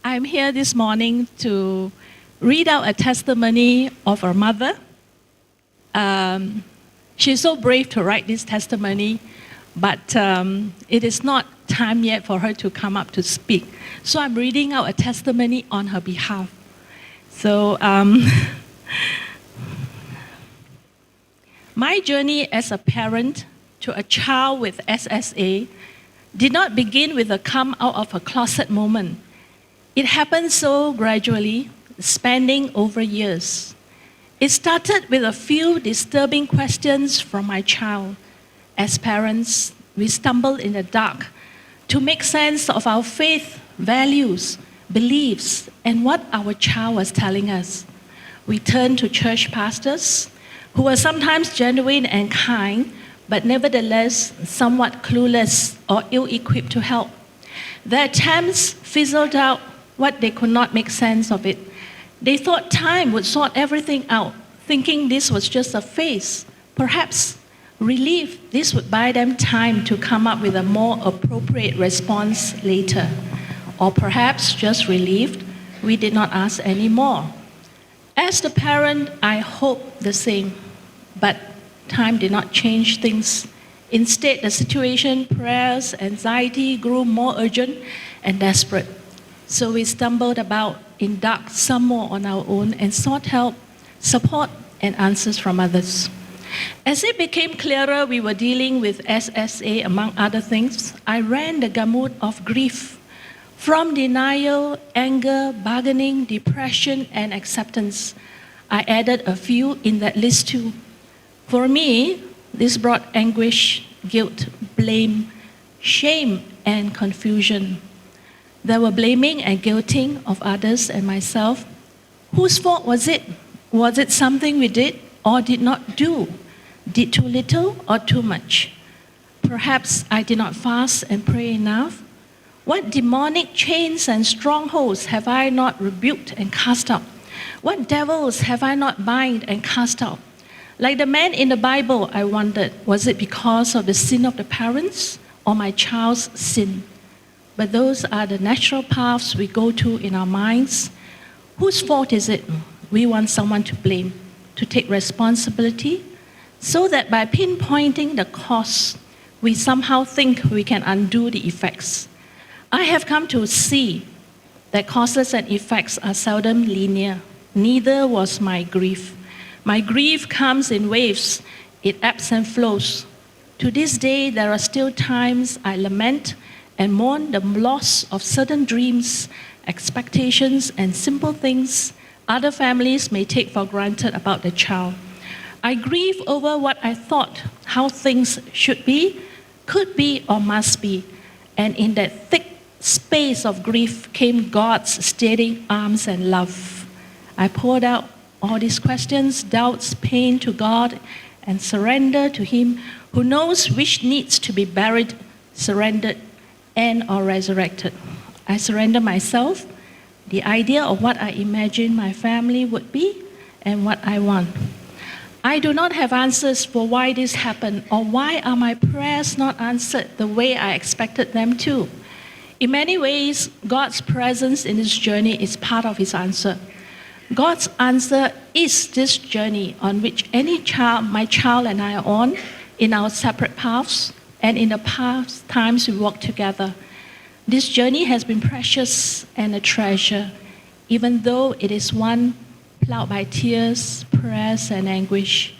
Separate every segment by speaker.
Speaker 1: I'm here this morning to read out a testimony of our mother. She's so brave to write this testimony, but it is not time yet for her to come up to speak. So I'm reading out a testimony on her behalf. So my journey as a parent to a child with SSA did not begin with a come out of a closet moment. It happened so gradually, spanning over years. It started with a few disturbing questions from my child. As parents, we stumbled in the dark to make sense of our faith, values, beliefs, and what our child was telling us. We turned to church pastors, who were sometimes genuine and kind, but nevertheless somewhat clueless or ill-equipped to help. Their attempts fizzled out what they could not make sense of it. They thought time would sort everything out, thinking this was just a phase. Perhaps relief, this would buy them time to come up with a more appropriate response later. Or perhaps just relieved, we did not ask any more. As the parent, I hoped the same, but time did not change things. Instead, the situation, prayers, anxiety grew more urgent and desperate. So we stumbled about in dark, some more on our own, and sought help, support, and answers from others. As it became clearer we were dealing with SSA, among other things, I ran the gamut of grief, from denial, anger, bargaining, depression, and acceptance. I added a few in that list too. For me, this brought anguish, guilt, blame, shame, and confusion. There were blaming and guilting of others and myself. Whose fault was it? Was it something we did or did not do? Did too little or too much? Perhaps I did not fast and pray enough. What demonic chains and strongholds have I not rebuked and cast out? What devils have I not bind and cast out? Like the man in the Bible, I wondered, was it because of the sin of the parents or my child's sin? But those are the natural paths we go to in our minds. Whose fault is it? We want someone to blame, to take responsibility, so that by pinpointing the cause, we somehow think we can undo the effects. I have come to see that causes and effects are seldom linear. Neither was my grief. My grief comes in waves. It ebbs and flows. To this day, there are still times I lament and mourn the loss of certain dreams, expectations, and simple things other families may take for granted about the child. I grieve over what I thought, how things should be, could be, or must be. And in that thick space of grief came God's steadying arms and love. I poured out all these questions, doubts, pain to God, and surrender to Him who knows which needs to be buried, surrendered, and or resurrected. I surrender myself, the idea of what I imagine my family would be, and what I want. I do not have answers for why this happened, or why are my prayers not answered the way I expected them to. In many ways, God's presence in this journey is part of His answer. God's answer is this journey on which my child and I are on, in our separate paths, and in the past times we walked together. This journey has been precious and a treasure, even though it is one plowed by tears, prayers, and anguish.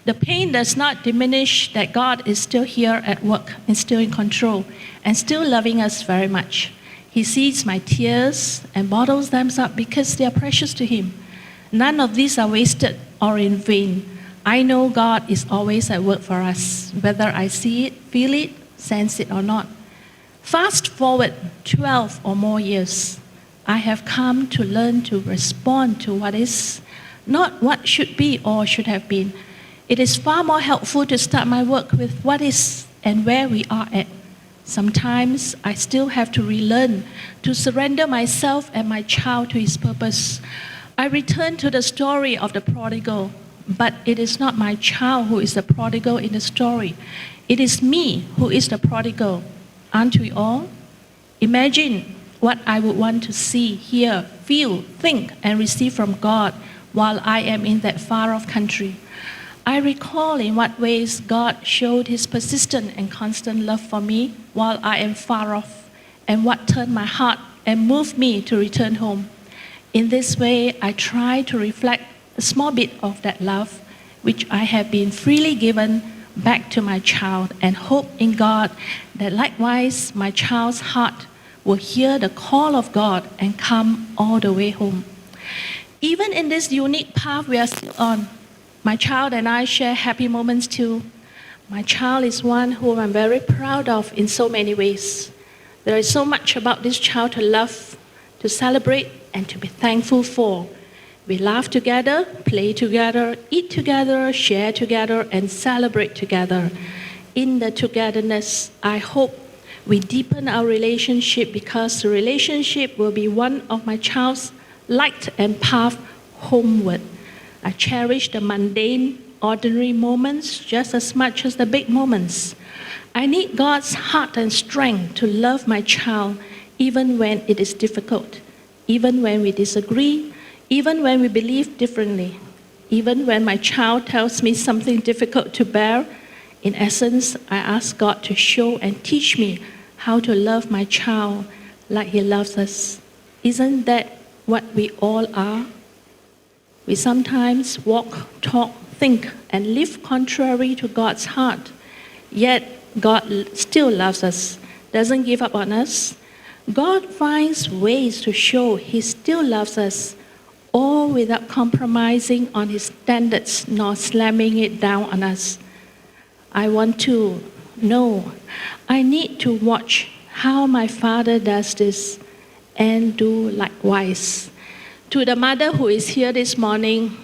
Speaker 1: The pain does not diminish that God is still here at work and still in control and still loving us very much. He sees my tears and bottles them up because they are precious to Him. None of these are wasted or in vain. I know God is always at work for us, whether I see it, feel it, sense it or not. Fast forward 12 or more years, I have come to learn to respond to what is, not what should be or should have been. It is far more helpful to start my work with what is and where we are at. Sometimes I still have to relearn to surrender myself and my child to His purpose. I return to the story of the prodigal, but it is not my child who is the prodigal in the story. It is me who is the prodigal. Aren't we all? Imagine what I would want to see, hear, feel, think, and receive from God while I am in that far-off country. I recall in what ways God showed His persistent and constant love for me while I am far off, and what turned my heart and moved me to return home. In this way, I try to reflect a small bit of that love, which I have been freely given back to my child, and hope in God that likewise my child's heart will hear the call of God and come all the way home. Even in this unique path we are still on, my child and I share happy moments too. My child is one whom I'm very proud of in so many ways. There is so much about this child to love, to celebrate, and to be thankful for. We laugh together, play together, eat together, share together, and celebrate together. In the togetherness, I hope we deepen our relationship, because the relationship will be one of my child's light and path homeward. I cherish the mundane, ordinary moments just as much as the big moments. I need God's heart and strength to love my child even when it is difficult, even when we disagree, even when we believe differently, even when my child tells me something difficult to bear. In essence, I ask God to show and teach me how to love my child like He loves us. Isn't that what we all are? We sometimes walk, talk, think, and live contrary to God's heart. Yet God still loves us, doesn't give up on us. God finds ways to show He still loves us, all without compromising on His standards nor slamming it down on us. I want to know, I need to watch how my Father does this and do likewise. To the mother who is here this morning,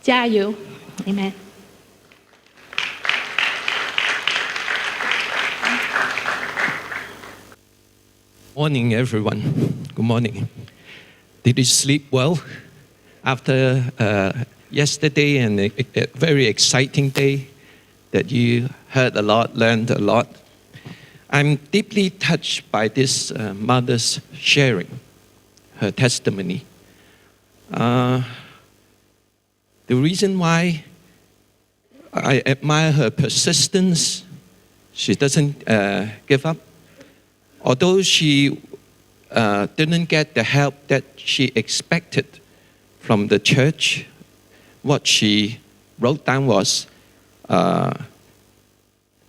Speaker 1: 加油. Amen.
Speaker 2: Morning, everyone. Good morning. Did you sleep well after yesterday and a very exciting day that you heard a lot, learned a lot? I'm deeply touched by this mother's sharing, her testimony. The reason why I admire her persistence, she doesn't give up. Although she didn't get the help that she expected from the church, what she wrote down was,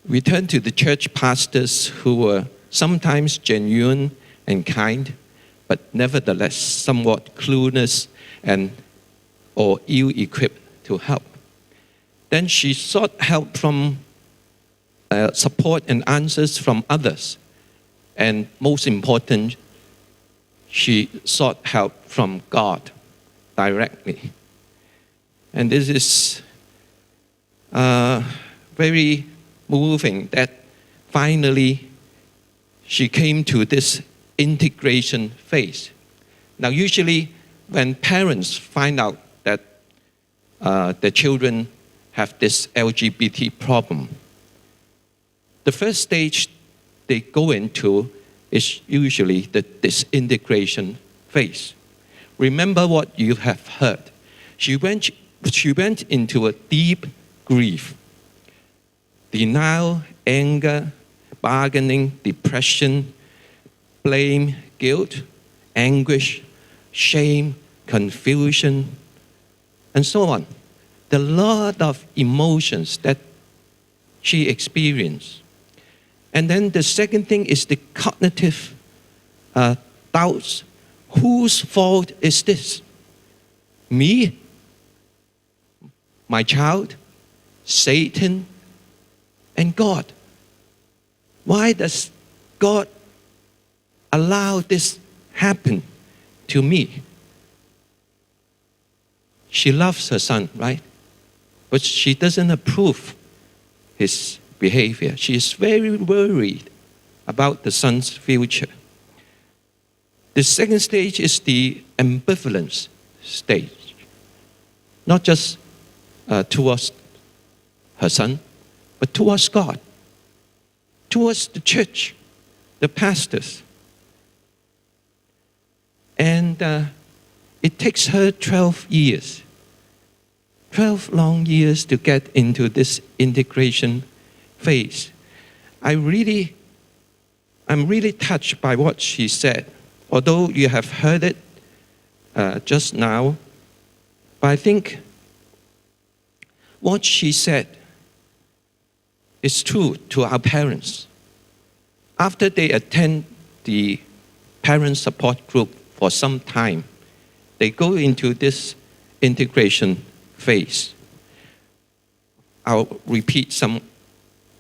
Speaker 2: return to the church pastors who were sometimes genuine and kind, but nevertheless somewhat clueless and or ill-equipped to help. Then she sought help from support and answers from others. And most important, she sought help from God directly. And this is very moving that finally she came to this integration phase. Now, usually when parents find out that the children have this LGBT problem, the first stage they go into is usually the disintegration phase. Remember what you have heard. She went into a deep grief, denial, anger, bargaining, depression, blame, guilt, anguish, shame, confusion, and so on. The lot of emotions that she experienced. And then the second thing is the cognitive doubts. Whose fault is this? Me? My child? Satan? And God? Why does God allow this happen to me? She loves her son, right? But she doesn't approve his behavior. She is very worried about the son's future. The second stage is the ambivalence stage. Not just towards her son, but towards God, towards the church, the pastors. And it takes her 12 years, 12 long years to get into this integration phase. I'm really touched by what she said. Although you have heard it just now, but I think what she said is true to our parents. After they attend the parent support group for some time, they go into this integration phase. I'll repeat some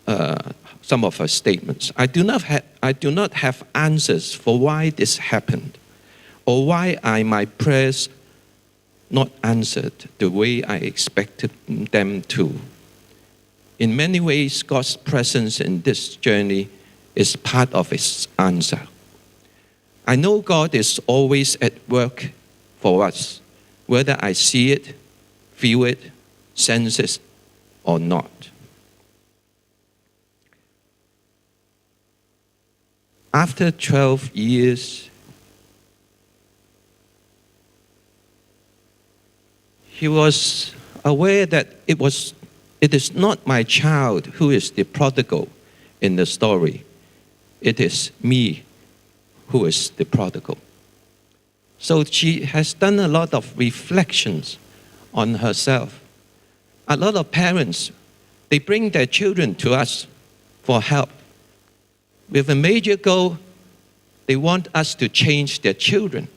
Speaker 2: of her statements. I do not have answers for why this happened, or why my prayers not answered the way I expected them to. In many ways, God's presence in this journey is part of His answer. I know God is always at work for us, whether I see it, feel it, sense it, or not. After 12 years, he was aware that it is not my child who is the prodigal in the story. It is me who is the prodigal. So she has done a lot of reflections on herself. A lot of parents, they bring their children to us for help. With a major goal, they want us to change their children.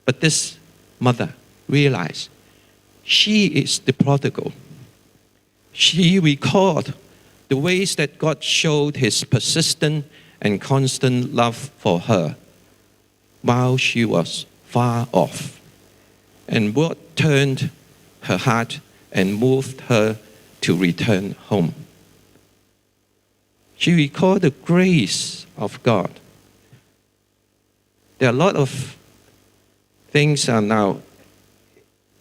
Speaker 2: But this mother realized she is the prodigal. She recalled the ways that God showed His persistent and constant love for her while she was far off, and what turned her heart and moved her to return home. She recalled the grace of God. There are a lot of things now.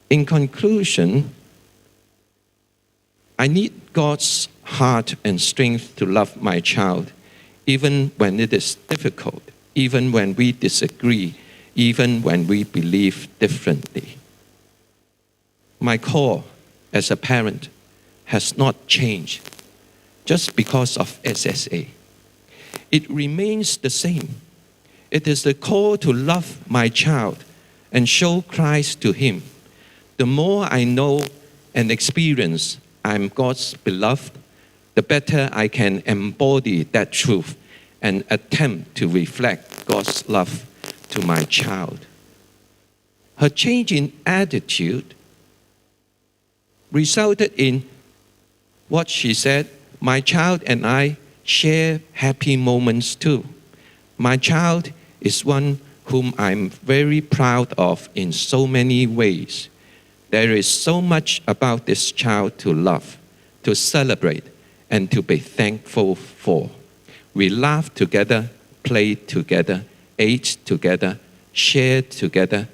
Speaker 2: In conclusion, I need God's heart and strength to love my child, even when it is difficult, even when we disagree, even when we believe differently. My call as a parent has not changed just because of SSA. It remains the same. It is the call to love my child and show Christ to him. The more I know and experience I'm God's beloved, the better I can embody that truth and attempt to reflect God's love to my child. Her change in attitude resulted in what she said: my child and I share happy moments too. My child is one whom I'm very proud of in so many ways. There is so much about this child to love, to celebrate, and to be thankful for. We laughed together, played together, ate together, shared together,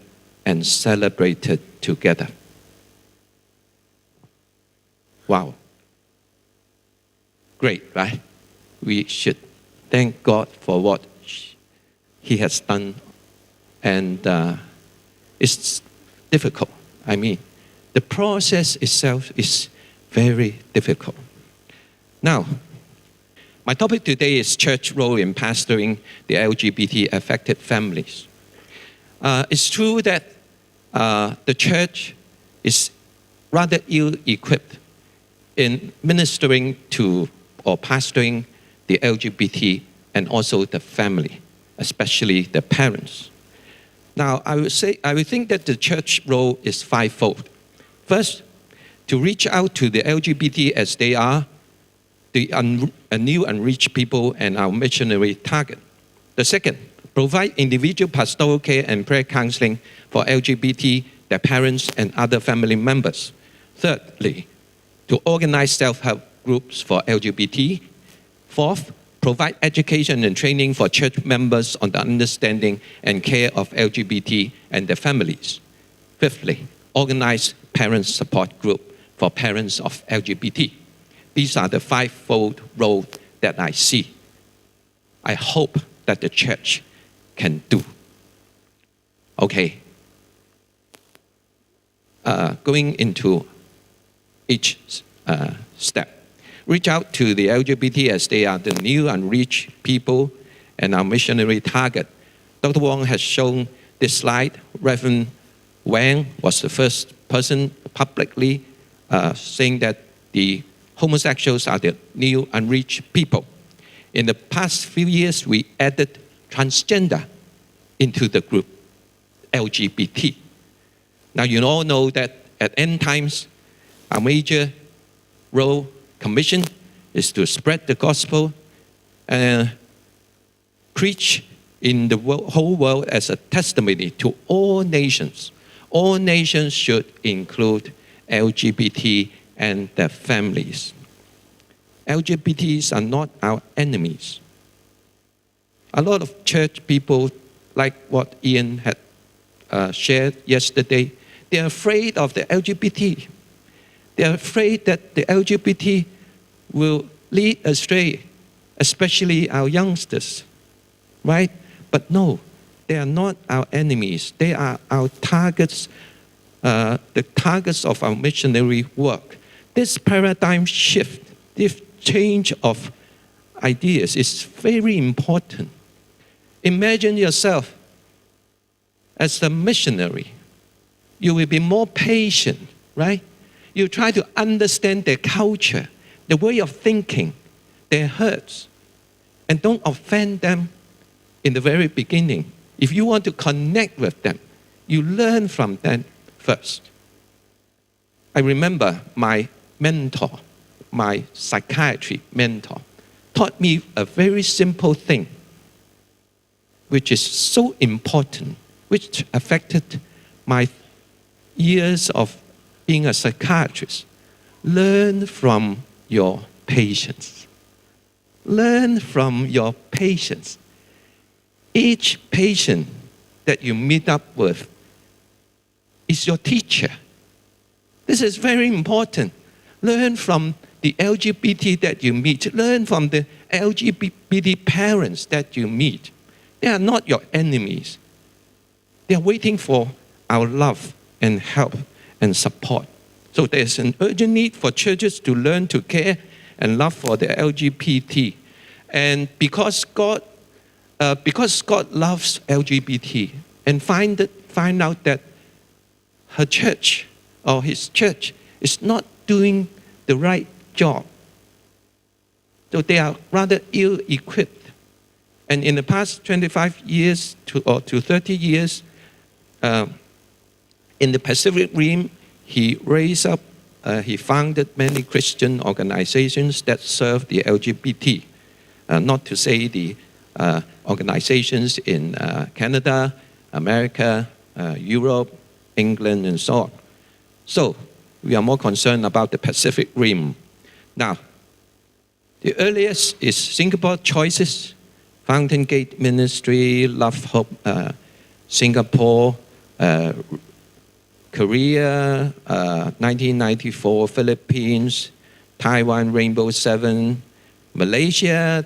Speaker 2: and celebrated together. Wow. Great, right? We should thank God for what He has done. And it's difficult. I mean, the process itself is very difficult. Now, my topic today is church role in pastoring the LGBT affected families. It's true that the church is rather ill-equipped in ministering to or pastoring the LGBT and also the family, especially the parents. Now, I would think that the church role is fivefold. First, to reach out to the LGBT as they are, the new unreached people and our missionary target. The second, provide individual pastoral care and prayer counseling for LGBT, their parents, and other family members. Thirdly, to organize self-help groups for LGBT. Fourth, provide education and training for church members on the understanding and care of LGBT and their families. Fifthly, organize parent support group for parents of LGBT. These are the fivefold roles that I see. I hope that the church can do. Okay. Going into each step. Reach out to the LGBT as they are the new unreached people and our missionary target. Dr. Wong has shown this slide. Reverend Wong was the first person publicly saying that the homosexuals are the new unreached people. In the past few years, we added transgender into the group, LGBT. Now, you all know that at end times, our major role, commission, is to spread the gospel and preach in the whole world as a testimony to all nations. All nations should include LGBT and their families. LGBTs are not our enemies. A lot of church people, like what Ian had shared yesterday, they're afraid of the LGBT. They're afraid that the LGBT will lead astray, especially our youngsters, right? But no, they are not our enemies. They are our targets, the targets of our missionary work. This paradigm shift, this change of ideas is very important. Imagine yourself as a missionary. You will be more patient, right? You try to understand their culture, the way of thinking, their hurts, and don't offend them in the very beginning. If you want to connect with them, you learn from them first. I remember my mentor, my psychiatry mentor, taught me a very simple thing, which is so important, which affected my years of being a psychiatrist. Learn from your patients. Learn from your patients. Each patient that you meet up with is your teacher. This is very important. Learn from the LGBT that you meet. Learn from the LGBT parents that you meet. They are not your enemies. They are waiting for our love and help and support. So there's an urgent need for churches to learn to care and love for the LGBT. And because God loves LGBT and find out that her church or his church is not doing the right job. So they are rather ill-equipped. And in the past 25 years to 30 years, in the Pacific Rim, he raised up, he founded many Christian organizations that serve the LGBT. Not to say the organizations in Canada, America, Europe, England, and so on. So we are more concerned about the Pacific Rim. Now, the earliest is Singapore Choices, Fountain Gate Ministry, Love Hope, Singapore, Korea, 1994, Philippines, Taiwan, Rainbow 7, Malaysia,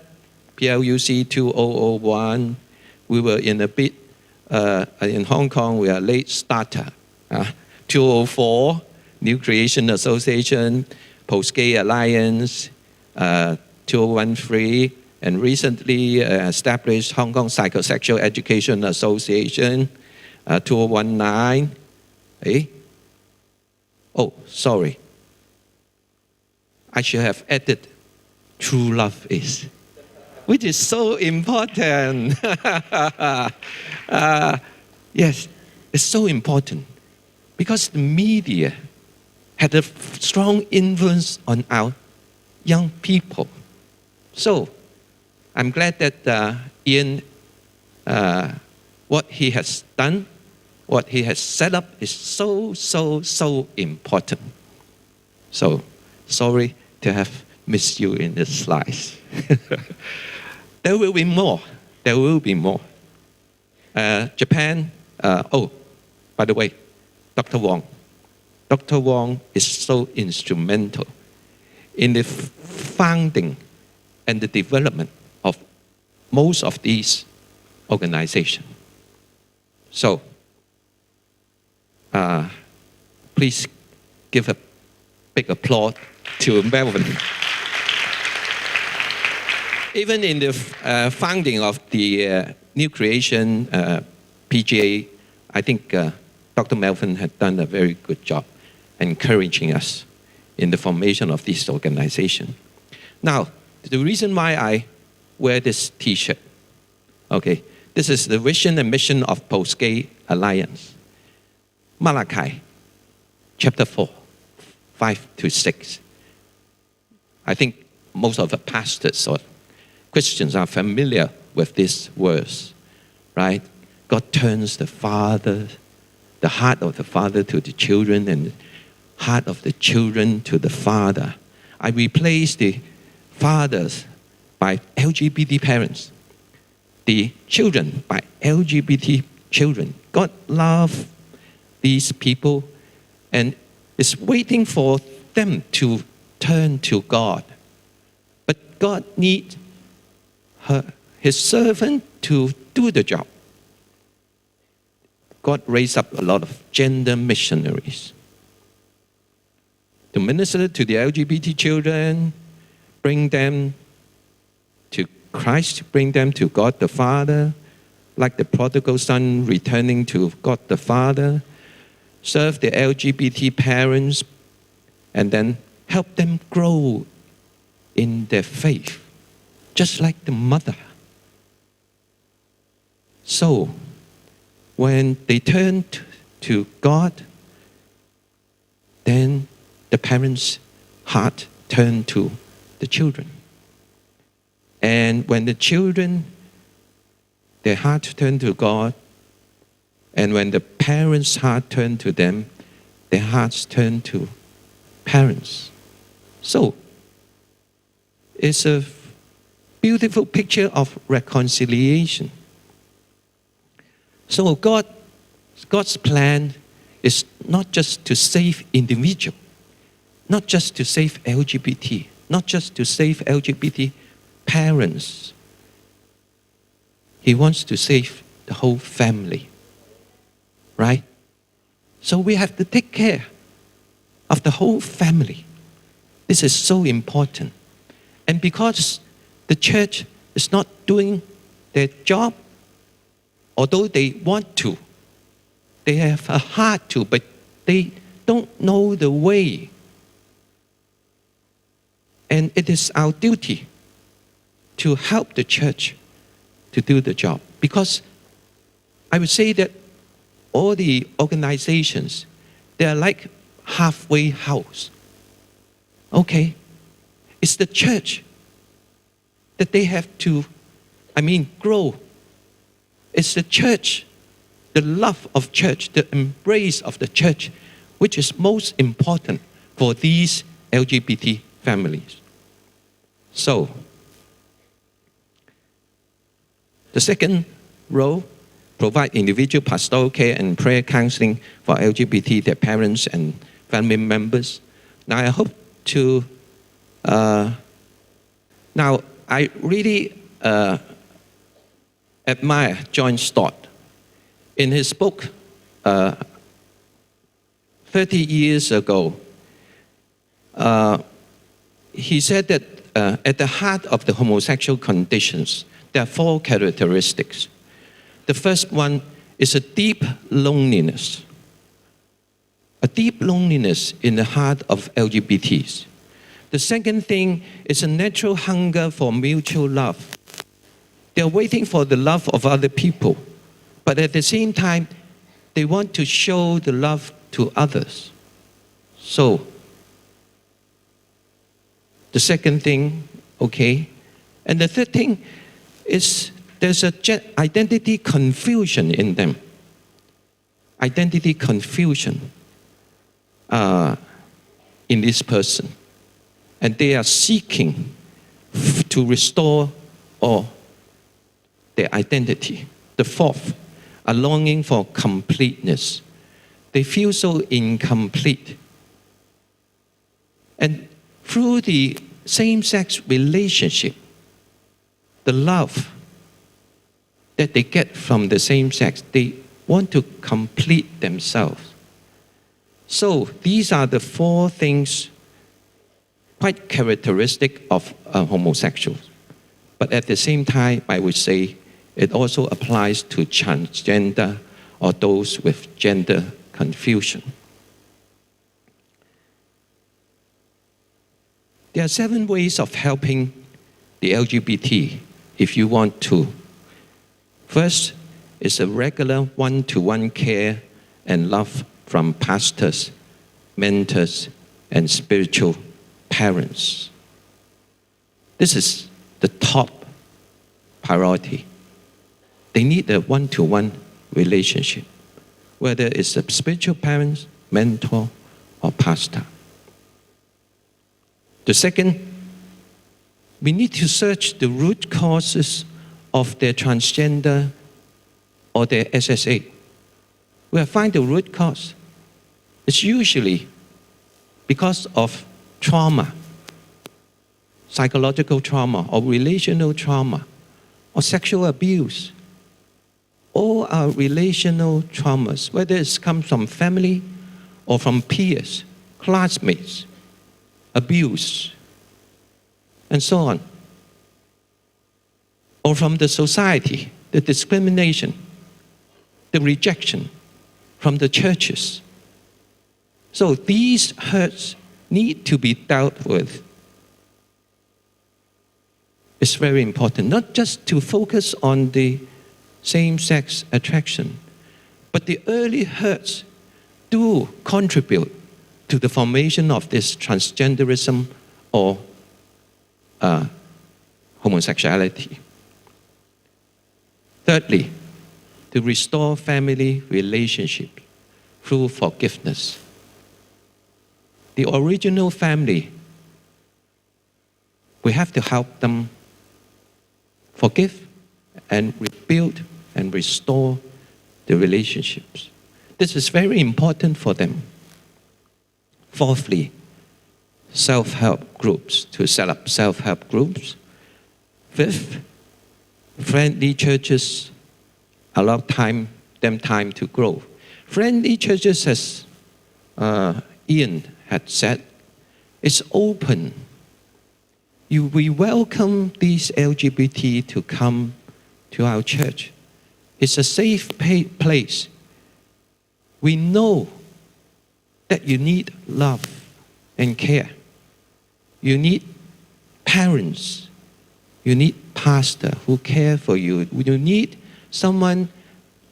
Speaker 2: PLUC 2001. We were in a bit, in Hong Kong, we are late starter. 204, New Creation Association, Post-Gay Alliance, 2013, and recently established Hong Kong Psychosexual Education Association, 2019. Oh, sorry. I should have added True Love Is, which is so important. Yes, it's so important because the media had a strong influence on our young people. So I'm glad that Ian, what he has done, what he has set up is so important. So sorry to have missed you in the slides. There will be more. There will be more. Japan, by the way, Dr. Wong. Dr. Wong is so instrumental in the founding and the development of most of these organizations. So Please give a big applause to Melvin. Even in the founding of the New Creation PGA, I think Dr. Melvin had done a very good job encouraging us in the formation of this organization. Now, the reason why I wear this T-shirt, okay, this is the vision and mission of Post-Gay Alliance. Malachi, chapter 4, 5 to 6. I think most of the pastors or Christians are familiar with this verse, right? God turns the heart of the father to the children and the heart of the children to the father. I replace the fathers by LGBT parents, the children by LGBT children. God loves these people and is waiting for them to turn to God. But God needs his servant to do the job. God raised up a lot of gender missionaries to minister to the LGBT children, bring them to Christ, bring them to God the Father, like the prodigal son returning to God the Father, serve the LGBT parents, and then help them grow in their faith, just like the mother. So, when they turn to God, then the parents' heart turn to the children. And when the children, their heart turn to God, and when the parents' heart turn to them, their hearts turn to parents. So, it's a beautiful picture of reconciliation. So God's plan is not just to save individual, not just to save LGBT, not just to save LGBT parents. He wants to save the whole family, right? So we have to take care of the whole family. This is so important. And because the church is not doing their job, although they want to, they have a heart to, but they don't know the way. And it is our duty to help the church to do the job. Because I would say that all the organizations, they are like halfway house. Okay? It's the church that they have to, grow. It's the church, the love of church, the embrace of the church, which is most important for these LGBT families. So, the second role, provide individual pastoral care and prayer counseling for LGBT, their parents and family members. Now, I hope to, now I really admire John Stott. In his book, 30 years ago, he said that at the heart of the homosexual conditions, there are 4 characteristics. The first one is a deep loneliness. A deep loneliness in the heart of LGBTs. The second thing is a natural hunger for mutual love. They are waiting for the love of other people, but at the same time, they want to show the love to others. So, the second thing, okay. And the third thing is there's a identity confusion in them. Identity confusion in this person. And they are seeking to restore their identity. The fourth, a longing for completeness. They feel so incomplete. And through the same-sex relationship, the love that they get from the same sex, they want to complete themselves. So these are the four things quite characteristic of homosexuals. But at the same time, I would say it also applies to transgender or those with gender confusion. There are 7 ways of helping the LGBT if you want to. First is a regular one-to-one care and love from pastors, mentors, and spiritual parents. This is the top priority. They need a one-to-one relationship, whether it's a spiritual parent, mentor, or pastor. The second, we need to search the root causes of their transgender or their SSA. We find the root cause. It's usually because of trauma, psychological trauma, or relational trauma, or sexual abuse. All our relational traumas, whether it comes from family or from peers, classmates, abuse, and so on. Or from the society, the discrimination, the rejection from the churches. So these hurts need to be dealt with. It's very important, not just to focus on the same-sex attraction, but the early hurts do contribute to the formation of this transgenderism or homosexuality. Thirdly, to restore family relationships through forgiveness. The original family, we have to help them forgive and rebuild and restore the relationships. This is very important for them. Fourthly, self-help groups, to set up self-help groups. Fifth, friendly churches allow them time to grow. Friendly churches, as Ian had said, is open. We welcome these LGBT to come to our church. It's a safe place. We know that you need love and care. You need parents. You need pastor who care for you. You need someone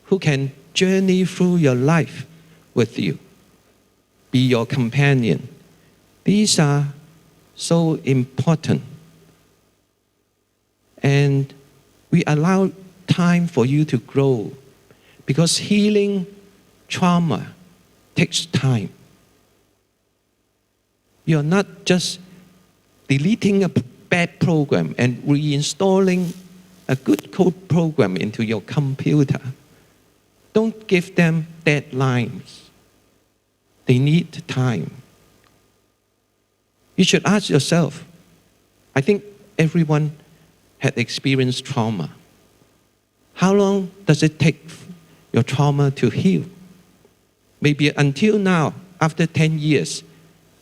Speaker 2: who can journey through your life with you, be your companion. These are so important. And we allow time for you to grow, because healing trauma takes time. You're not just deleting a bad program and reinstalling a good code program into your computer. Don't give them deadlines. They need time. You should ask yourself, I think everyone had experienced trauma. How long does it take your trauma to heal? Maybe until now, after 10 years,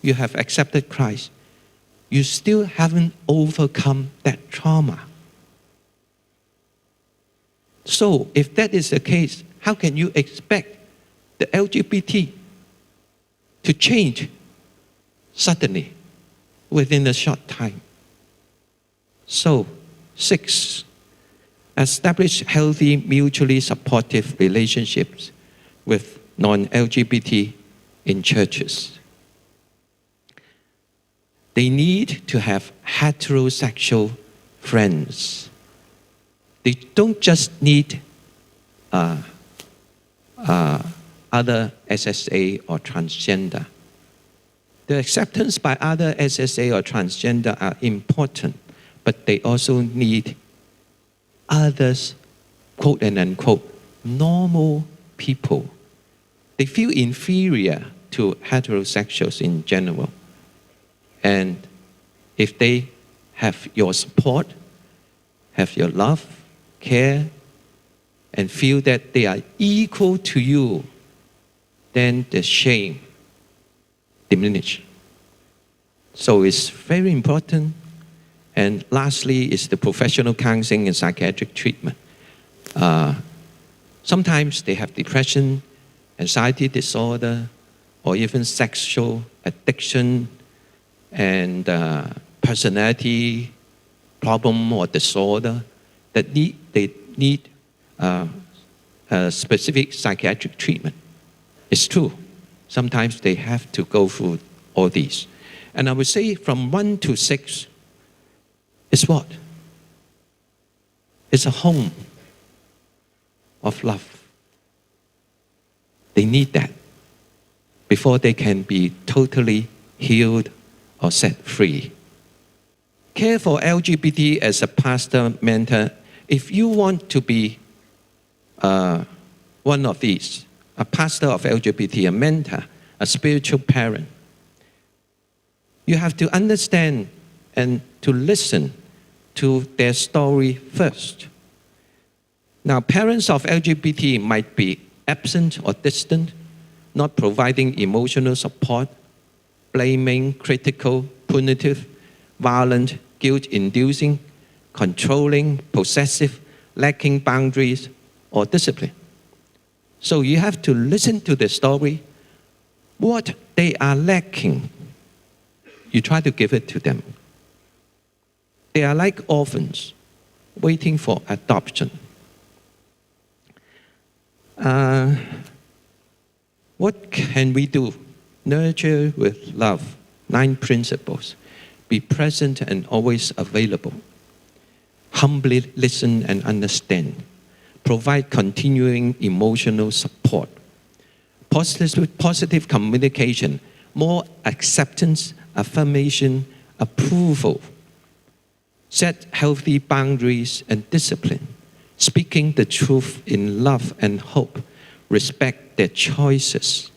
Speaker 2: you have accepted Christ. You still haven't overcome that trauma. So, if that is the case, how can you expect the LGBT to change suddenly within a short time? So, 6, establish healthy, mutually supportive relationships with non-LGBT in churches. They need to have heterosexual friends. They don't just need other SSA or transgender. The acceptance by other SSA or transgender are important, but they also need others, quote and unquote, normal people. They feel inferior to heterosexuals in general. And if they have your support, have your love, care, and feel that they are equal to you, then the shame diminish. So it's very important. And lastly is the professional counseling and psychiatric treatment. Sometimes they have depression, anxiety disorder, or even sexual addiction and personality problem or disorder that they need a specific psychiatric treatment. It's true. Sometimes they have to go through all these. And I would say from 1 to 6 is what? It's a home of love. They need that before they can be totally healed or set free. Care for LGBT as a pastor, mentor. If you want to be one of these, a pastor of LGBT, a mentor, a spiritual parent, you have to understand and to listen to their story first. Now, parents of LGBT might be absent or distant, not providing emotional support, blaming, critical, punitive, violent, guilt-inducing, controlling, possessive, lacking boundaries or discipline. So you have to listen to the story. What they are lacking, you try to give it to them. They are like orphans waiting for adoption. What can we do? Nurture with love. 9 principles. Be present and always available. Humbly listen and understand. Provide continuing emotional support. Positive communication. More acceptance, affirmation, approval. Set healthy boundaries and discipline. Speaking the truth in love and hope. Respect their choices.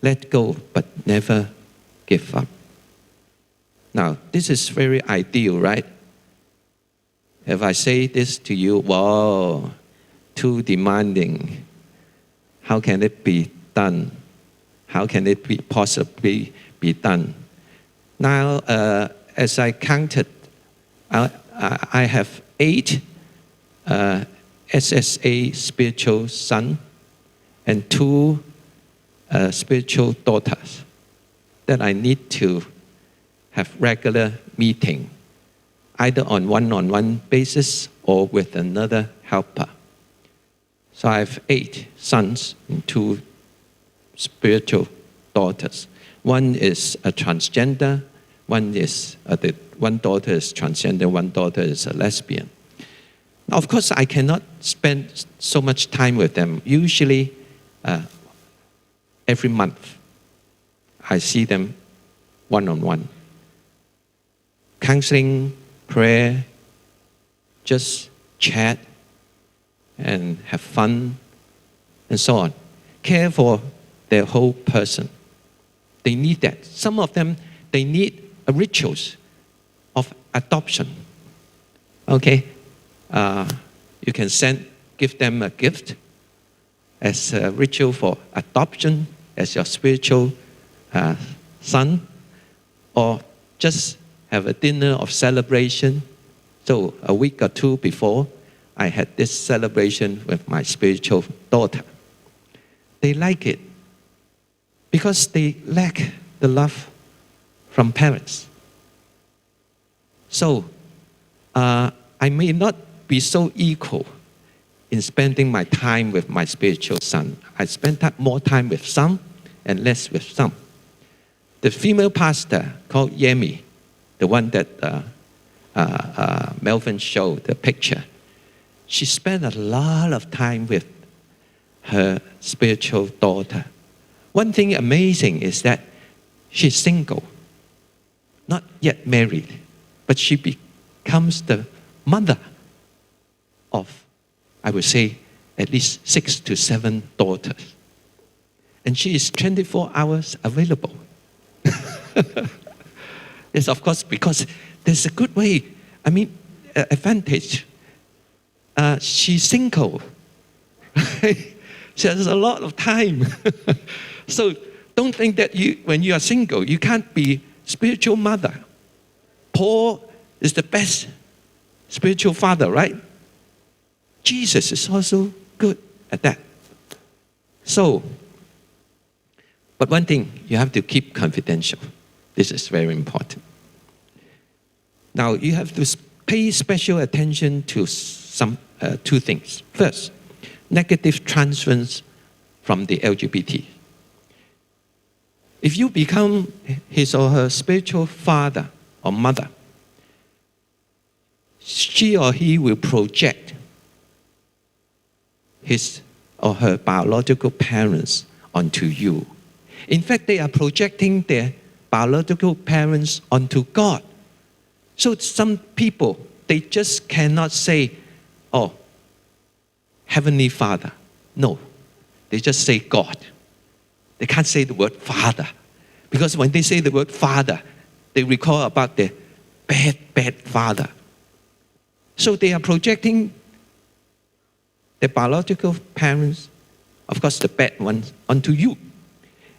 Speaker 2: Let go but never give up. Now, this is very ideal, right? If I say this to you, wow, too demanding. How can it be done? How can it be possibly be done? Now, as I counted, I have 8 SSA spiritual sons and 2 spiritual daughters that I need to have regular meeting, either on one-on-one basis or with another helper. So I have 8 sons and 2 spiritual daughters. One is a transgender, one daughter is transgender, one daughter is a lesbian. Now, of course, I cannot spend so much time with them. Usually, every month, I see them one-on-one. Counseling, prayer, just chat and have fun, and so on. Care for their whole person. They need that. Some of them, they need rituals of adoption. Okay? You can give them a gift as a ritual for adoption as your spiritual son, or just have a dinner of celebration. So a week or 2 before, I had this celebration with my spiritual daughter. They like it because they lack the love from parents. So I may not be so equal in spending my time with my spiritual son. I spend more time with some and less with some. The female pastor called Yemi, the one that Melvin showed the picture, she spent a lot of time with her spiritual daughter. One thing amazing is that she's single, not yet married, but she becomes the mother of, I would say, at least 6 to 7 daughters. And she is 24 hours available. Yes, of course, because there's a good way, advantage. She's single. Right? She has a lot of time. So don't think that when you are single, you can't be spiritual mother. Paul is the best spiritual father, right? Jesus is also good at that. So, but one thing, you have to keep confidential. This is very important. Now, you have to pay special attention to two things. First, negative transference from the LGBT. If you become his or her spiritual father or mother, she or he will project his or her biological parents onto you. In fact, they are projecting their biological parents onto God. So some people, they just cannot say, oh, Heavenly Father. No, they just say God. They can't say the word Father. Because when they say the word Father, they recall about their bad father. So they are projecting their biological parents, of course the bad ones, onto you.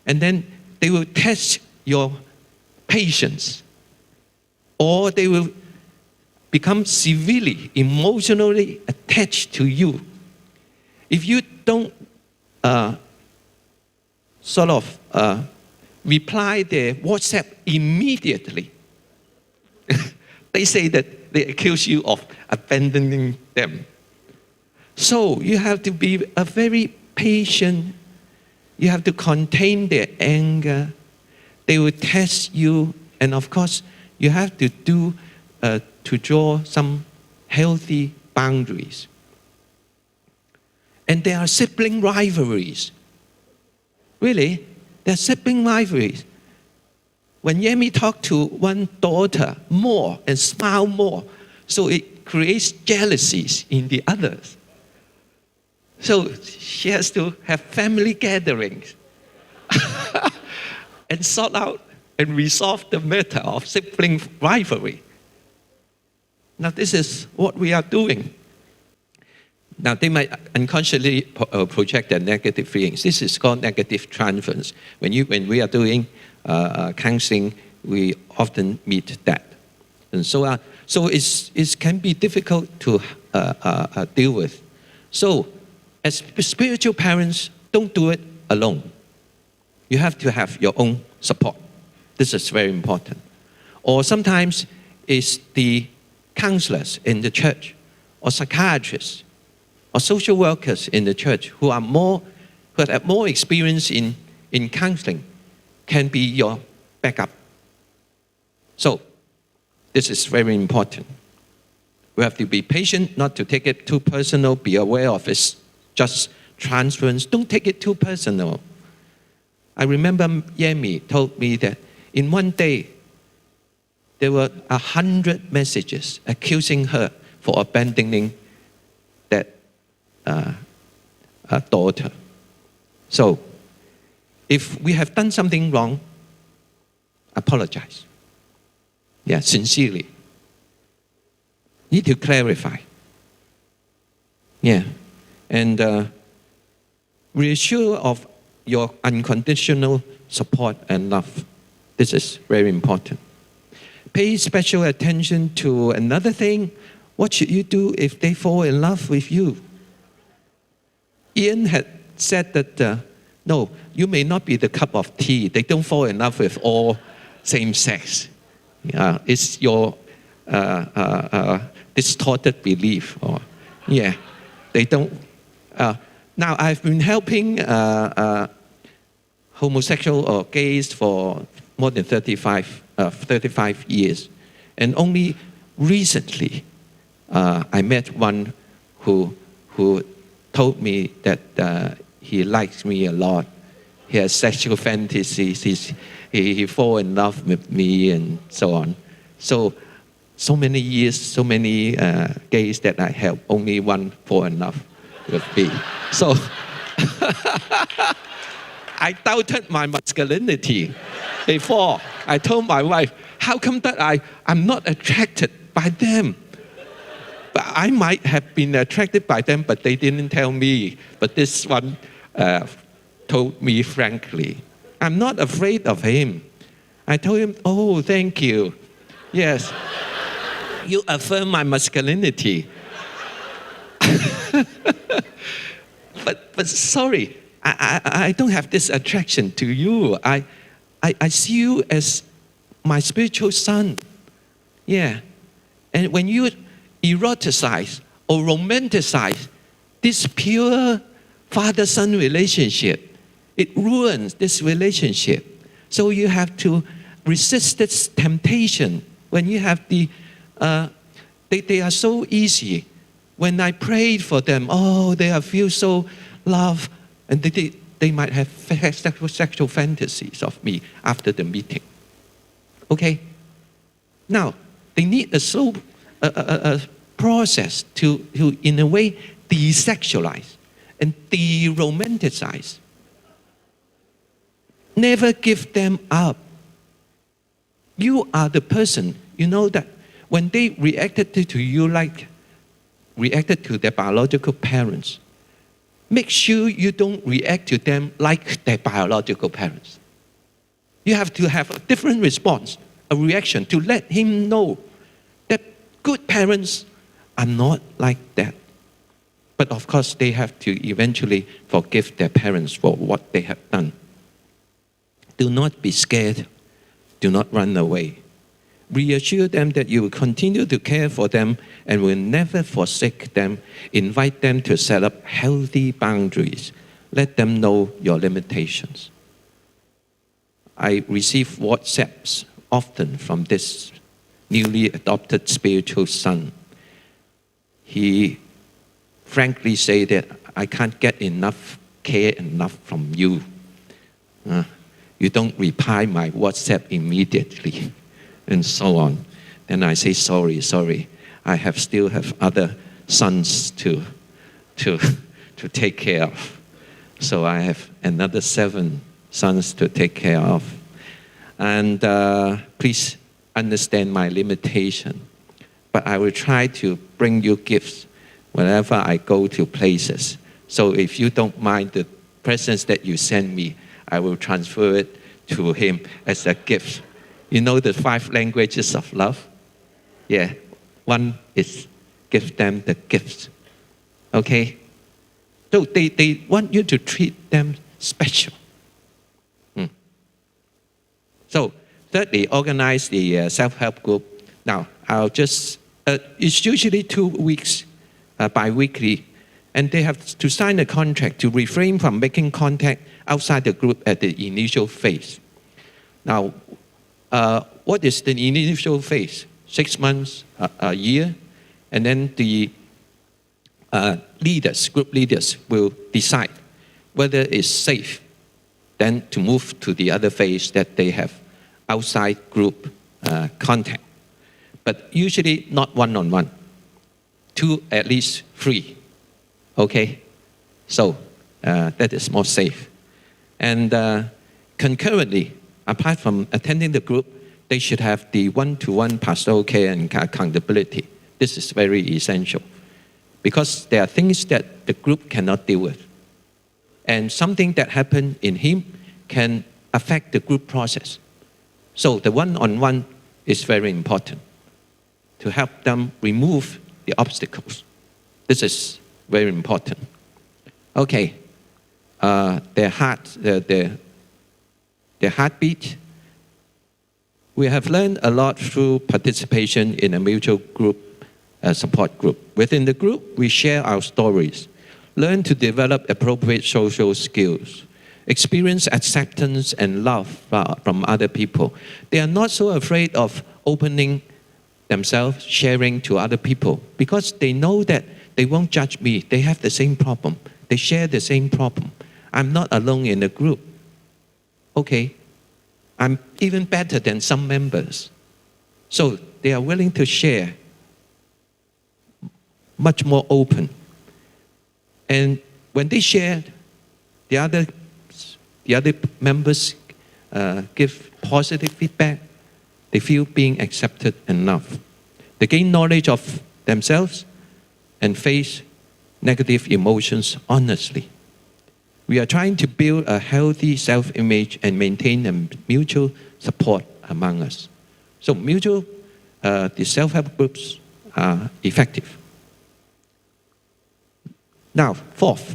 Speaker 2: And then they will test your patience. Or they will become severely, emotionally attached to you. If you don't reply their WhatsApp immediately, they say that they accuse you of abandoning them. So you have to be a very patient. You have to contain their anger. They will test you. And of course, you have to to draw some healthy boundaries. And there are sibling rivalries. Really, there are sibling rivalries. When Yemi talks to one daughter more and smile more, so it creates jealousies in the others. So she has to have family gatherings and sort out and resolve the matter of sibling rivalry. Now this is what we are doing. Now they might unconsciously project their negative feelings. This is called negative transference. When we are doing counseling, we often meet that. And so it can be difficult to deal with. So as spiritual parents, don't do it alone. You have to have your own support. This is very important. Or sometimes it's the counselors in the church, or psychiatrists, or social workers in the church who have more experience in counseling can be your backup. So this is very important. We have to be patient, not to take it too personal, be aware of it's just transference. Don't take it too personal. I remember Yemi told me that in one day, there were 100 messages accusing her for abandoning that daughter. So, if we have done something wrong, apologize. Yeah, sincerely. Need to clarify. Yeah, and reassure of your unconditional support and love. This is very important. Pay special attention to another thing. What should you do if they fall in love with you? Ian had said that, no, you may not be the cup of tea. They don't fall in love with all same sex. It's your distorted belief. They don't. Now, I've been helping homosexual or gays for more than 35 years. And only recently, I met one who told me that he likes me a lot. He has sexual fantasies. He fall in love with me and so on. So many years, so many gays that I help, only one fall in love with me. So I doubted my masculinity before. I told my wife, how come that I'm not attracted by them? But I might have been attracted by them, but they didn't tell me. But this one told me frankly. I'm not afraid of him. I told him, oh, thank you. Yes. You affirm my masculinity. But sorry, I don't have this attraction to you. I see you as my spiritual son. Yeah. And when you eroticize or romanticize this pure father-son relationship, it ruins this relationship. So you have to resist this temptation. When you have they are so easy. When I prayed for them, oh, they feel so loved, and they might have sexual fantasies of me after the meeting. Okay? Now, they need a slow process to, in a way, desexualize and de-romanticize. Never give them up. You are the person, you know that when they reacted to you like reacted to their biological parents, make sure you don't react to them like their biological parents. You have to have a different response, a reaction to let him know that good parents are not like that. But of course, they have to eventually forgive their parents for what they have done. Do not be scared. Do not run away. Reassure them that you will continue to care for them and will never forsake them. Invite them to set up healthy boundaries. Let them know your limitations. I receive WhatsApps often from this newly adopted spiritual son. He frankly said that I can't get enough care enough from you. You don't reply my WhatsApp immediately. And so on. Then I say, sorry. I still have other sons to take care of. So I have another 7 sons to take care of. And please understand my limitation. But I will try to bring you gifts whenever I go to places. So if you don't mind the presents that you send me, I will transfer it to him as a gift. You know the 5 languages of love? Yeah. One is give them the gifts. Okay? So they want you to treat them special. So thirdly, organize the self-help group. Now, it's usually 2 weeks bi-weekly, and they have to sign a contract to refrain from making contact outside the group at the initial phase. Now, what is the initial phase? 6 months, a year, and then the group leaders will decide whether it's safe then to move to the other phase that they have outside group contact. But usually not one-on-one, 2, at least 3, okay? So that is more safe. And concurrently, apart from attending the group, they should have the one-to-one pastoral care and accountability. This is very essential because there are things that the group cannot deal with. And something that happened in him can affect the group process. So the one-on-one is very important to help them remove the obstacles. This is very important. Okay, their heartbeat. We have learned a lot through participation in a mutual group, support group. Within the group, we share our stories, learn to develop appropriate social skills, experience acceptance and love from other people. They are not so afraid of opening themselves, sharing to other people, because they know that they won't judge me. They have the same problem. They share the same problem. I'm not alone in the group. Okay, I'm even better than some members. So they are willing to share, much more open. And when they share, the other members give positive feedback. They feel being accepted and loved. They gain knowledge of themselves and face negative emotions honestly. We are trying to build a healthy self-image and maintain a mutual support among us. So the self-help groups are effective. Now, fourth,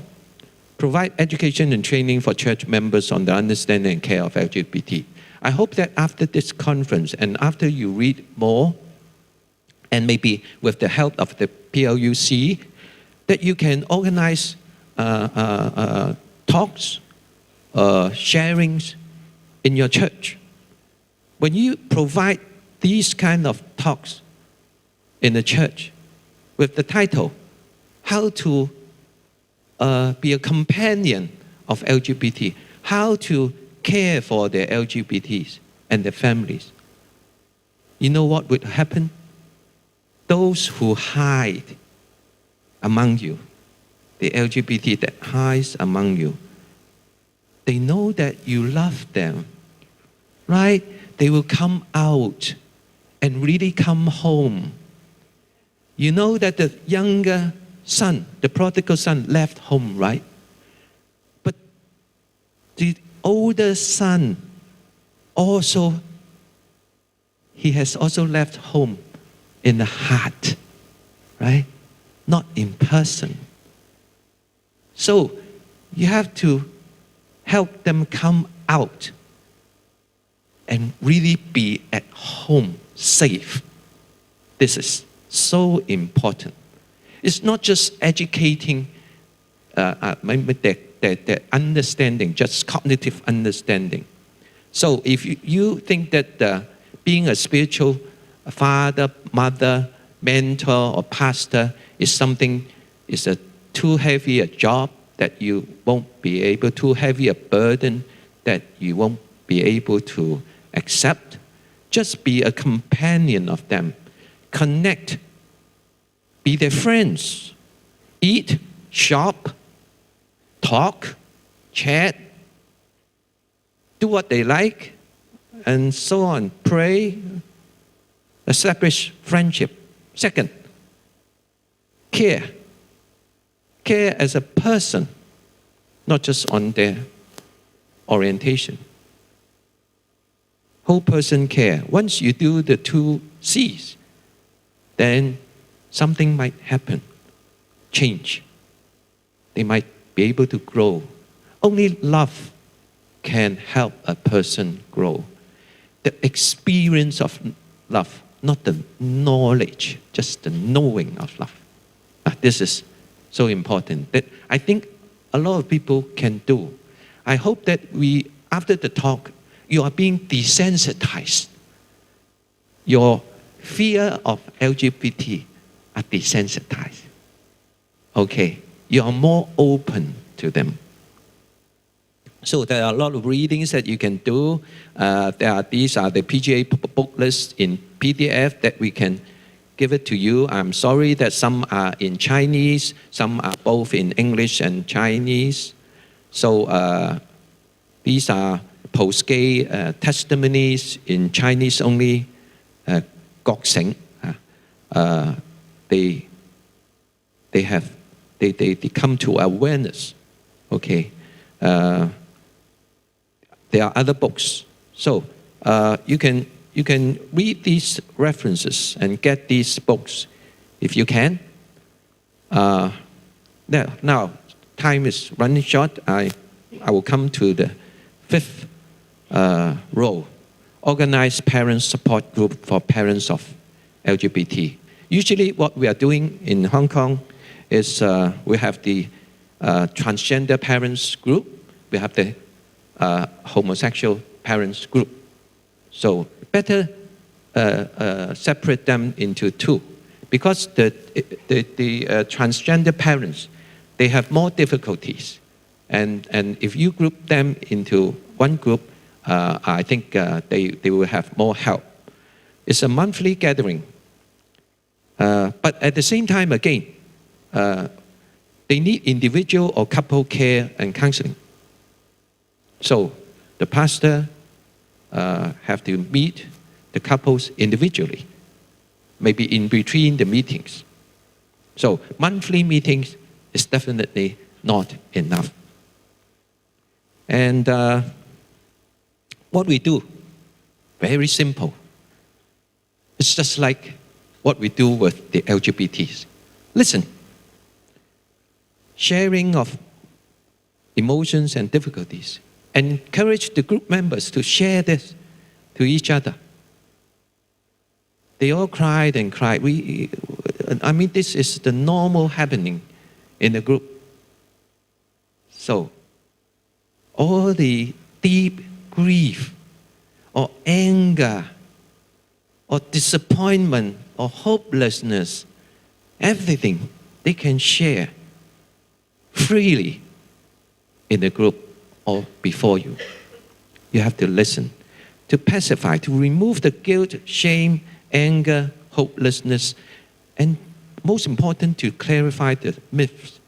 Speaker 2: provide education and training for church members on the understanding and care of LGBT. I hope that after this conference and after you read more, and maybe with the help of the PLUC, that you can organize talks, sharings in your church. When you provide these kind of talks in the church with the title, How to be a companion of LGBT, how to care for the LGBTs and their families, you know what would happen? Those who hide among you, the LGBT that hides among you, they know that you love them, right? They will come out and really come home. You know that the younger son, the prodigal son, left home, right? But the older son also, he has also left home in the heart, right? Not in person. So you have to help them come out and really be at home, safe. This is so important. It's not just educating the understanding, just cognitive understanding. So if you think that being a spiritual father, mother, mentor, or pastor is a too heavy a job that you won't be able, too heavy a burden that you won't be able to accept, just be a companion of them. Connect. Be their friends. Eat, shop, talk, chat, do what they like, and so on. Pray, establish friendship. Second, care. Care as a person, not just on their orientation. Whole person care. Once you do the 2 C's, then something might happen, change. They might be able to grow. Only love can help a person grow. The experience of love, not the knowledge, just the knowing of love. This is so important that I think a lot of people can do. I hope that after the talk, you are being desensitized. Your fear of LGBT are desensitized. Okay, you are more open to them. So there are a lot of readings that you can do. These are the PGA book lists in PDF that we can give it to you. I'm sorry that some are in Chinese, some are both in English and Chinese. So these are post-gay testimonies in Chinese only. 覺醒, they come to awareness. Okay, there are other books. So you can read these references and get these books if you can. Now time is running short. I will come to the 5th role. Organize parent support group for parents of LGBT. Usually what we are doing in Hong Kong is we have the transgender parents group, we have the homosexual parents group. So better separate them into 2, because the transgender parents, they have more difficulties. And if you group them into one group, I think they will have more help. It's a monthly gathering. But at the same time, again, they need individual or couple care and counseling. So the pastor have to meet the couples individually, maybe in between the meetings. So monthly meetings is definitely not enough. And what we do, very simple. It's just like what we do with the LGBTs. Listen, sharing of emotions and difficulties. Encourage the group members to share this to each other. They all cried and cried. This is the normal happening in the group. So, all the deep grief or anger or disappointment or hopelessness, everything they can share freely in the group or before you. You have to listen, to pacify, to remove the guilt, shame, anger, hopelessness, and most important, to clarify the myths.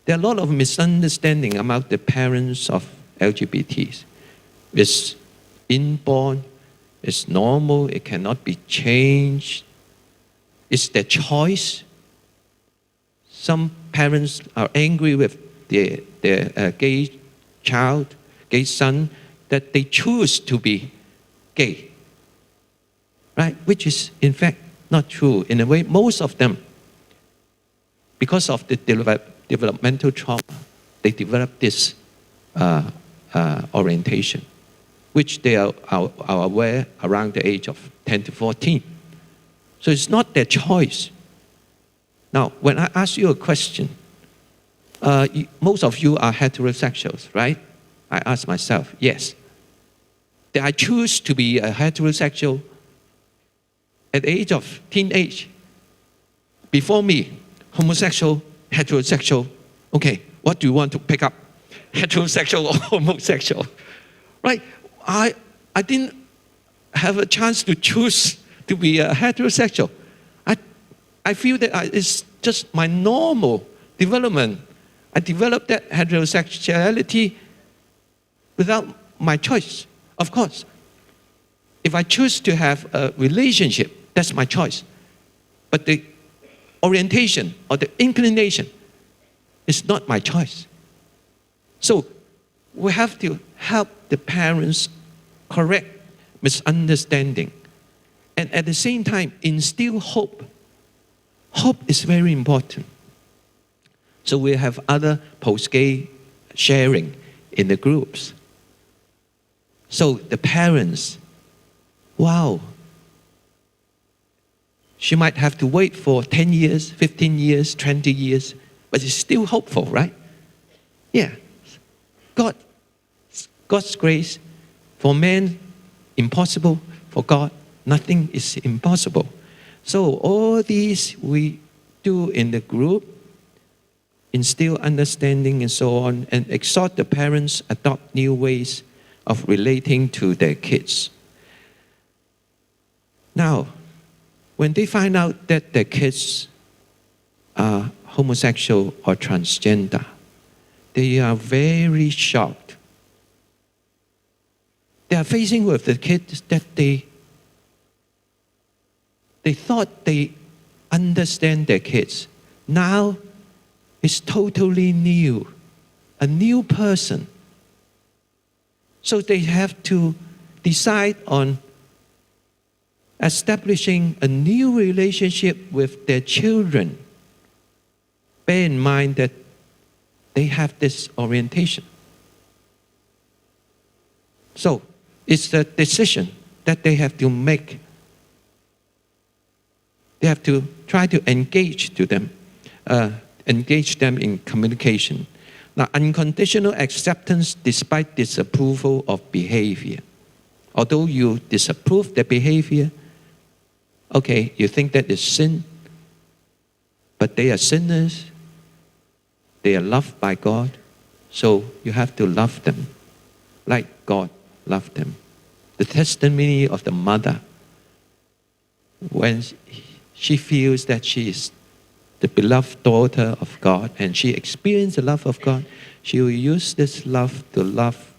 Speaker 2: There are a lot of misunderstanding about the parents of LGBTs. It's inborn, it's normal, it cannot be changed. It's their choice. Some parents are angry with their gay child, gay son, that they choose to be gay. Right? Which is, in fact, not true. In a way, most of them, because of the developmental trauma, they develop this orientation, which they are aware around the age of 10 to 14. So it's not their choice. Now, when I ask you a question, most of you are heterosexuals, right? I ask myself, yes. Did I choose to be a heterosexual at the age of teenage? Before me, homosexual, heterosexual. Okay, what do you want to pick up? Heterosexual or homosexual? Right? I didn't have a chance to choose to be a heterosexual. I feel that it's just my normal development. I developed that heterosexuality without my choice. Of course, if I choose to have a relationship, that's my choice. But the orientation or the inclination is not my choice. So we have to help the parents correct misunderstanding and at the same time instill hope. Hope is very important. So we have other post-gay sharing in the groups. So the parents, wow, she might have to wait for 10 years, 15 years, 20 years, but it's still hopeful, right? Yeah. God's grace, for man, impossible. For God, nothing is impossible. So all these we do in the group, instill understanding and so on, and exhort the parents adopt new ways of relating to their kids. Now, when they find out that their kids are homosexual or transgender, they are very shocked. They are facing with the kids that they thought they understand their kids. Now it's totally new, a new person. So they have to decide on establishing a new relationship with their children. Bear in mind that they have this orientation. So it's a decision that they have to make. They have to try to engage them in communication. Now, unconditional acceptance despite disapproval of behavior. Although you disapprove the behavior, okay, you think that is sin, but they are sinners. They are loved by God, so you have to love them like God loved them. The testimony of the mother, when she feels that she is the beloved daughter of God and she experienced the love of God, she will use this love to love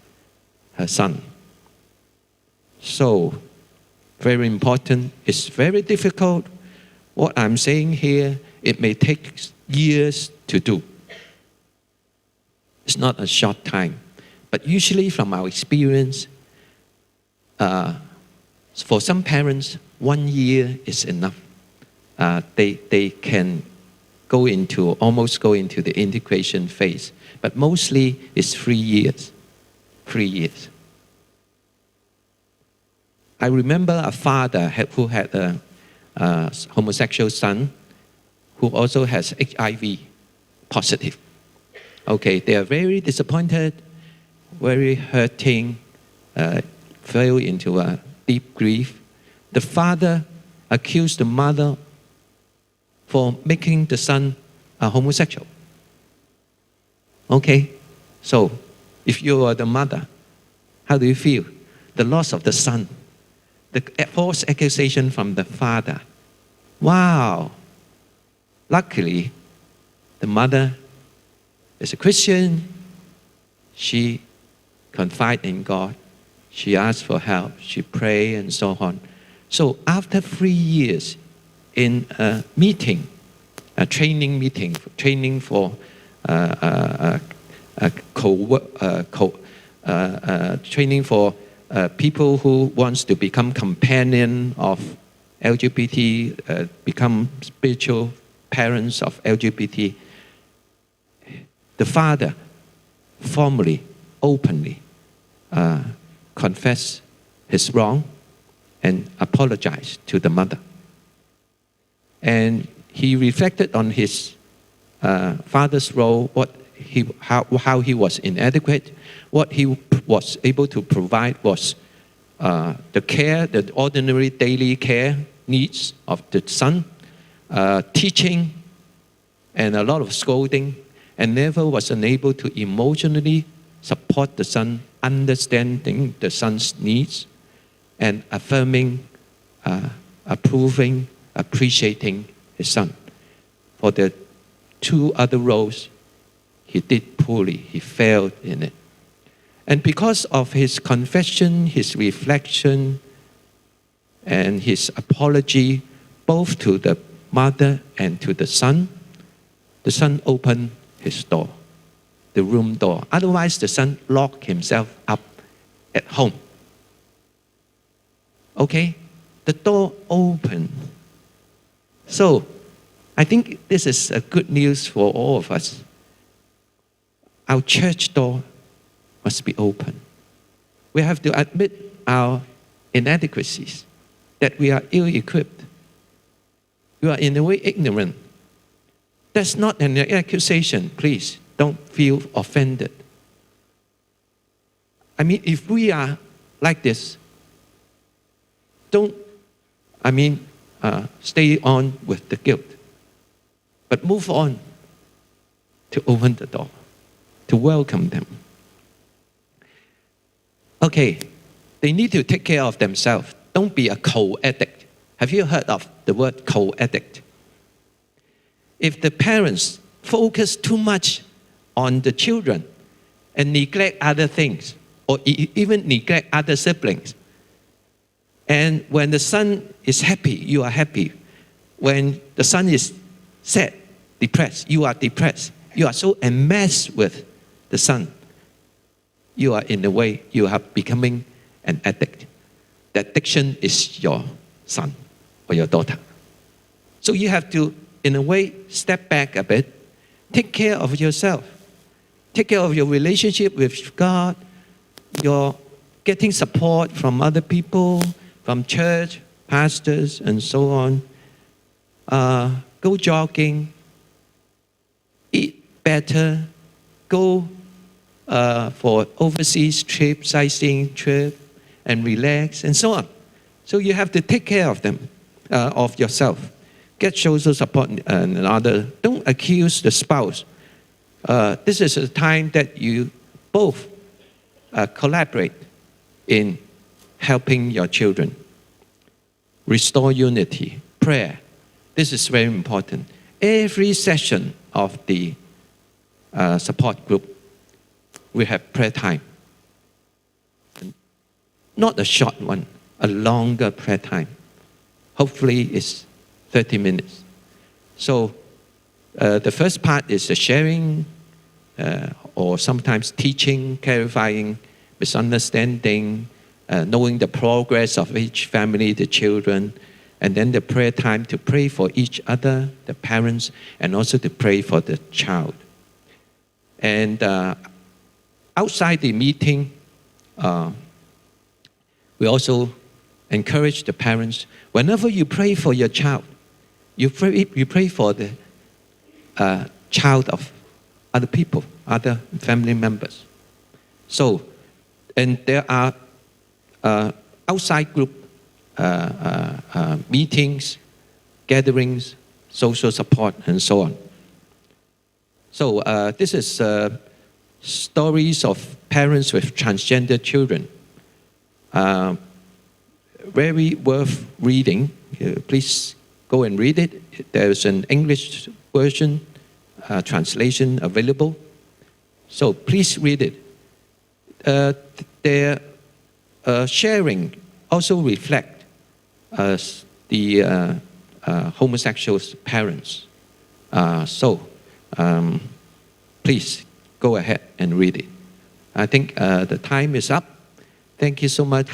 Speaker 2: her son. So, very important. It's very difficult. What I'm saying here, it may take years to do. It's not a short time. But usually from our experience, for some parents, 1 year is enough. They can almost go into the integration phase. But mostly it's 3 years. 3 years. I remember a father who had a homosexual son who also has HIV positive. Okay, they are very disappointed, very hurting, fell into a deep grief. The father accused the mother for making the son a homosexual. Okay, so if you are the mother, how do you feel? The loss of the son, the false accusation from the father. Wow! Luckily, the mother is a Christian. She confided in God. She asked for help. She prayed and so on. So after 3 years in a meeting, a training meeting, training for training for people who wants to become companion of LGBT, become spiritual parents of LGBT. The father formally, openly confessed his wrong and apologized to the mother. And he reflected on his father's role, how he was inadequate. What he was able to provide was the care, the ordinary daily care needs of the son, teaching, and a lot of scolding, and never was unable to emotionally support the son, understanding the son's needs, and affirming, approving, appreciating his son. For the 2 other roles, he did poorly, he failed in it. And because of his confession, his reflection, and his apology, both to the mother and to the son opened his door, the room door. Otherwise, the son locked himself up at home. Okay? The door opened. So, I think this is a good news for all of us. Our church door must be open. We have to admit our inadequacies, that we are ill-equipped. We are in a way ignorant. That's not an accusation. Please, don't feel offended. I mean, if we are like this, don't, stay on with the guilt. But move on to open the door, to welcome them. Okay, they need to take care of themselves. Don't be a co-addict. Have you heard of the word co-addict? If the parents focus too much on the children and neglect other things, or even neglect other siblings, and when the son is happy, you are happy. When the son is sad, depressed, you are depressed. You are so enmeshed with the son. You are in a way, you are becoming an addict. The addiction is your son or your daughter. So you have to, in a way, step back a bit. Take care of yourself. Take care of your relationship with God. You're getting support from other people, from church, pastors, and so on. Go jogging. Eat better. Go for overseas trip, sightseeing trip, and relax, and so on. So you have to take care of them, of yourself. Get social support and other. Don't accuse the spouse. This is a time that you both collaborate in helping your children. Restore unity. Prayer. This is very important. Every session of the support group, we have prayer time. Not a short one, a longer prayer time. Hopefully it's 30 minutes. So the first part is the sharing or sometimes teaching, clarifying, misunderstanding, knowing the progress of each family, the children, and then the prayer time to pray for each other, the parents, and also to pray for the child. And outside the meeting, we also encourage the parents, whenever you pray for your child, you pray for the child of other people, other family members. So, and there are outside group meetings, gatherings, social support, and so on. So this is stories of parents with transgender children. Very worth reading. Please go and read it. There's an English version, translation available. So please read it. Their sharing also reflect the homosexual parents. Please go ahead and read it. I think the time is up. Thank you so much.